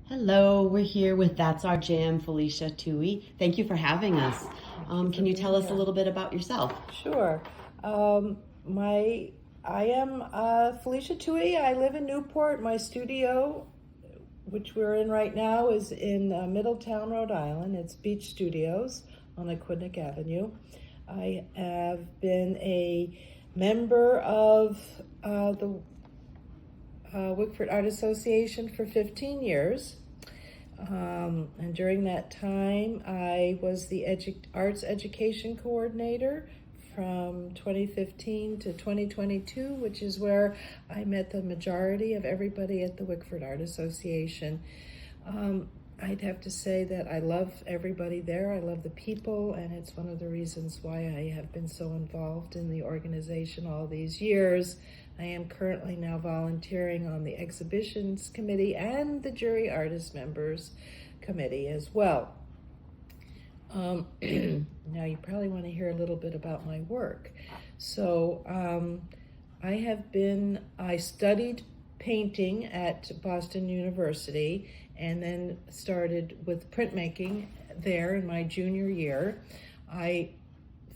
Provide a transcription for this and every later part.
Hello, we're here with That's Our Jam, Felicia Touhey. Thank you for having us. Can you tell us a little bit about yourself? Sure. I am Felicia Touhey. I live in Newport. My studio, which we're in right now, is in Middletown, Rhode Island. It's Beach Studios on Aquidneck Avenue. I have been a member of the Wickford Art Association for 15 years. And during that time, I was the arts education coordinator from 2015 to 2022, which is where I met the majority of everybody at the Wickford Art Association. I'd have to say that I love everybody there. I love the people, and it's one of the reasons why I have been so involved in the organization all these years. I am currently now volunteering on the exhibitions committee and the jury artist members committee as well. Now you probably want to hear a little bit about my work. So I studied painting at Boston University and then started with printmaking there in my junior year. I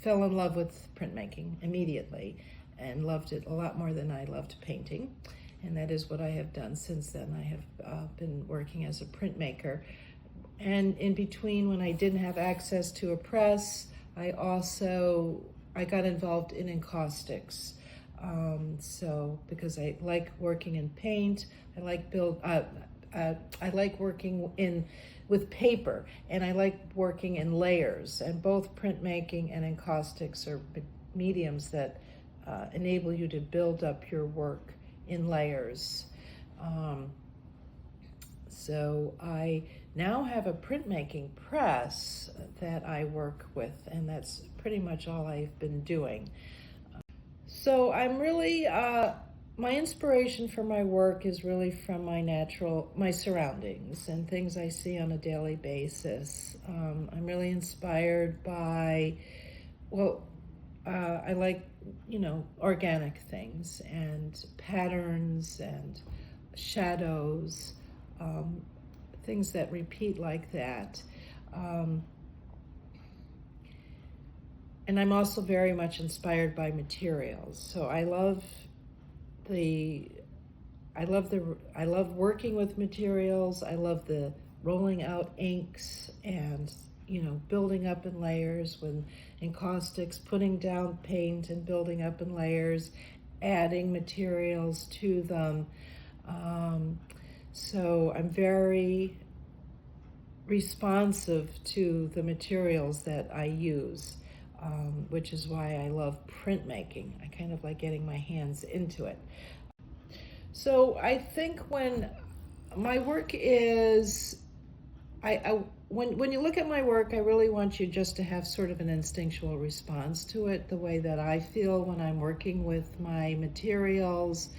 fell in love with printmaking immediately and loved it a lot more than I loved painting. And that is what I have done since then. I have been working as a printmaker. And in between, when I didn't have access to a press, I got involved in encaustics. Because I like working in paint, I like working with paper, and I like working in layers. And both printmaking and encaustics are mediums that enable you to build up your work in layers. So I now have a printmaking press that I work with, and that's pretty much all I've been doing. So I'm really, my inspiration for my work is really from my surroundings and things I see on a daily basis. I'm really inspired by, I like, organic things and patterns and shadows, things that repeat like that. And I'm also very much inspired by materials. So I love working with materials. I love the rolling out inks and building up in layers with encaustics, putting down paint and building up in layers, adding materials to them. So I'm very responsive to the materials that I use, which is why I love printmaking. I kind of like getting my hands into it. So I think when my work is, when you look at my work, I really want you just to have sort of an instinctual response to it, the way that I feel when I'm working with my materials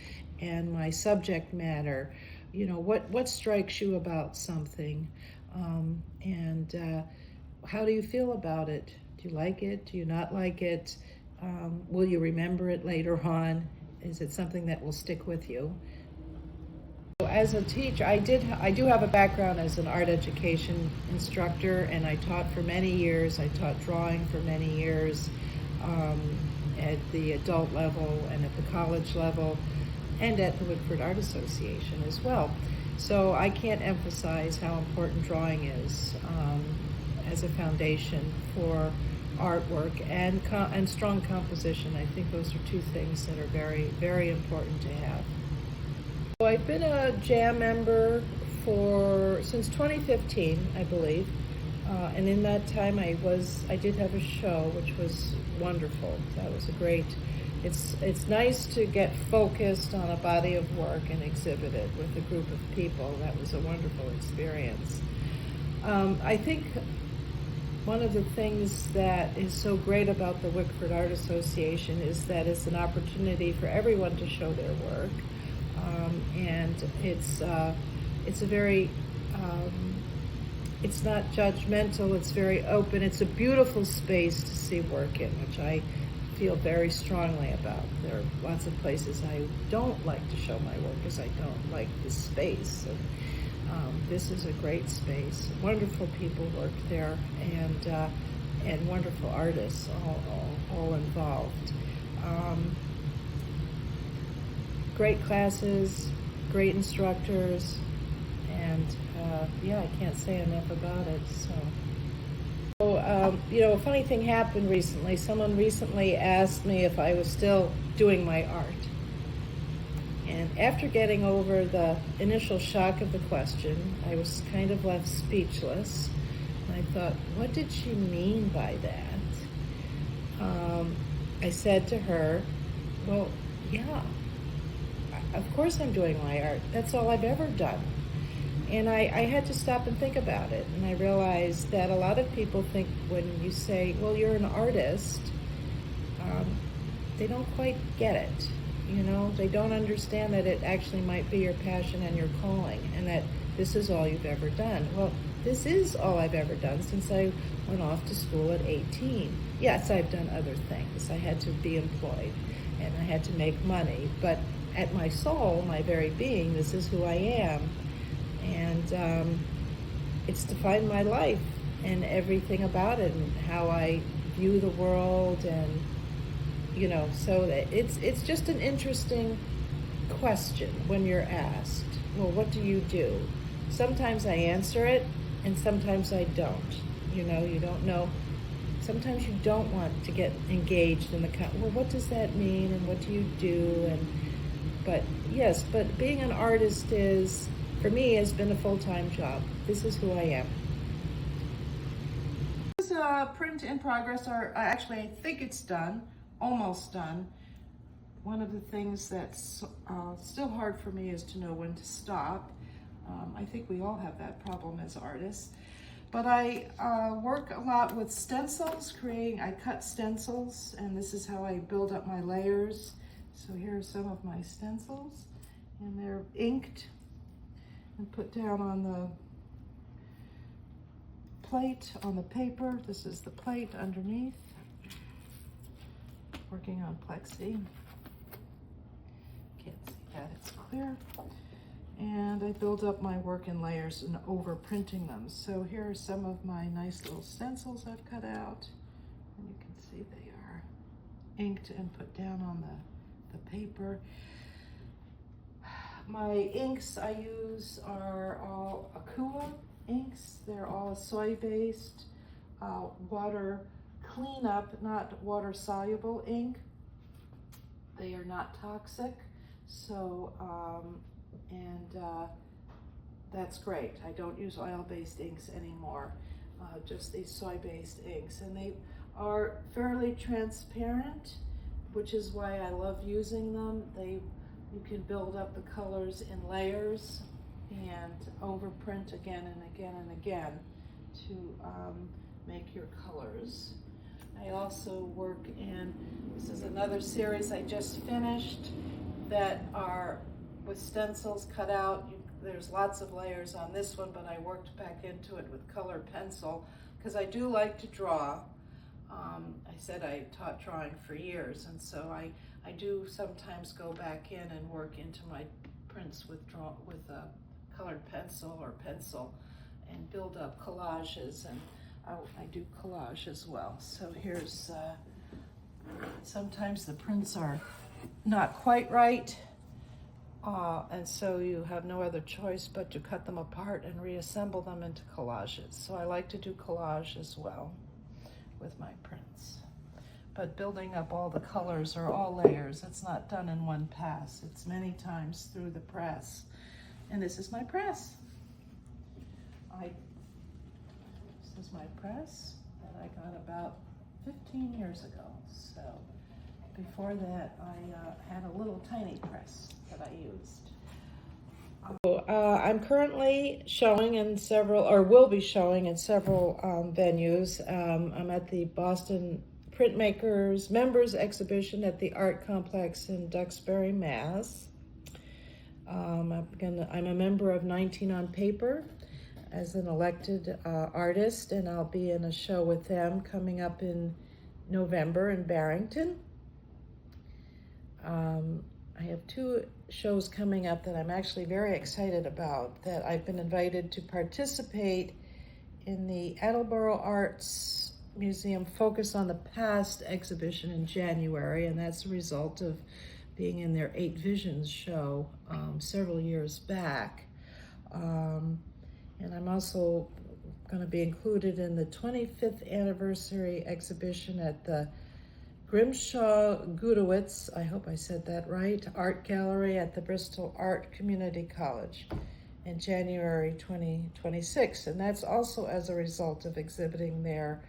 and my subject matter. What strikes you about something, and how do you feel about it? Do you like it? Do you not like it? Will you remember it later on? Is it something that will stick with you? As a teacher, I do have a background as an art education instructor, and I taught for many years. I taught drawing for many years at the adult level and at the college level, and at the Wickford Art Association as well. So I can't emphasize how important drawing is as a foundation for artwork and strong composition. I think those are two things that are very, very important to have. So I've been a JAM member since 2015, I believe. And in that time I did have a show, which was wonderful. That was it's nice to get focused on a body of work and exhibit it with a group of people. That was a wonderful experience. I think one of the things that is so great about the Wickford Art Association is that it's an opportunity for everyone to show their work. And it's not judgmental, it's very open. It's a beautiful space to see work in, which I feel very strongly about. There are lots of places I don't like to show my work because I don't like the space. This is a great space. Wonderful people work there, and wonderful artists all involved. Great classes, great instructors, and yeah, I can't say enough about it. So, a funny thing happened recently. Someone recently asked me if I was still doing my art. And after getting over the initial shock of the question, I was kind of left speechless. And I thought, what did she mean by that? I said to her, well, yeah, of course I'm doing my art. That's all I've ever done. And I had to stop and think about it. And I realized that a lot of people think when you say, well, you're an artist, they don't quite get it. They don't understand that it actually might be your passion and your calling, and that this is all you've ever done. Well, this is all I've ever done since I went off to school at 18. Yes, I've done other things. I had to be employed, and I had to make money, but at my soul, my very being, this is who I am. And it's defined my life and everything about it, and how I view the world, and so it's just an interesting question when you're asked, well, what do you do? Sometimes I answer it, and sometimes I don't. You don't know. Sometimes you don't want to get engaged in well, what does that mean, and what do you do? But being an artist for me, has been a full-time job. This is who I am. This is a print in progress, or actually I think it's done. Almost done. One of the things that's still hard for me is to know when to stop. I think we all have that problem as artists. But I work a lot with stencils, I cut stencils, and this is how I build up my layers. So here are some of my stencils, and they're inked and put down on the plate, on the paper. This is the plate underneath. Working on plexi. Can't see that, it's clear. And I build up my work in layers and over printing them. So here are some of my nice little stencils I've cut out. And you can see they are inked and put down on the paper. My inks I use are all Aqua inks. They're all soy-based, water cleanup, not water soluble ink. They are not toxic, so that's great. I don't use oil-based inks anymore, just these soy-based inks, and they are fairly transparent, which is why I love using them. You can build up the colors in layers and overprint again and again and again to make your colors. I also work this is another series I just finished that are with stencils cut out. There's lots of layers on this one, but I worked back into it with colored pencil because I do like to draw. I said I taught drawing for years, and so I do sometimes go back in and work into my prints with a colored pencil or pencil and build up collages, and I do collage as well. So here's, sometimes the prints are not quite right, and so you have no other choice but to cut them apart and reassemble them into collages. So I like to do collage as well with my prints. But building up all the colors are all layers. It's not done in one pass. It's many times through the press. And this is my press. This is my press that I got about 15 years ago. So before that, I had a little tiny press that I used. I'm currently showing in several, or will be showing in several venues. I'm at the Boston Printmakers Members Exhibition at the Art Complex in Duxbury, Mass. I'm a member of 19 on Paper as an elected artist, and I'll be in a show with them coming up in November in Barrington. I have 2 shows coming up that I'm actually very excited about, that I've been invited to participate in the Attleboro Arts Museum Focus on the Past exhibition in January, and that's a result of being in their 8 Visions show several years back. And I'm also going to be included in the 25th anniversary exhibition at the Grimshaw Gudowitz, I hope I said that right, Art Gallery at the Bristol Art Community College in January 2026. And that's also as a result of exhibiting there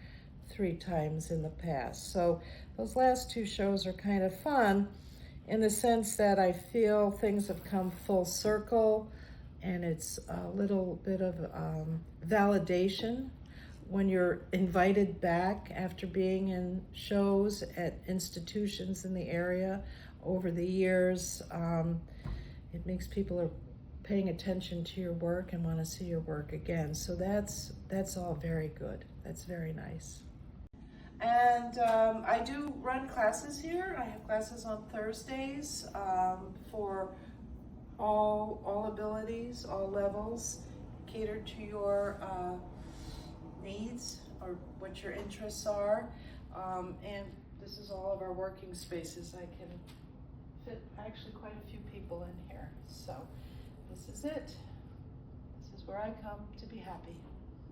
3 times in the past. So those last 2 shows are kind of fun in the sense that I feel things have come full circle, and it's a little bit of validation when you're invited back after being in shows at institutions in the area over the years. It makes people are paying attention to your work and want to see your work again. So that's all very good. That's very nice. And I do run classes here. I have classes on Thursdays for all abilities, all levels, catered to your needs or what your interests are. And this is all of our working spaces. I can fit actually quite a few people in here. So this is it. This is where I come to be happy.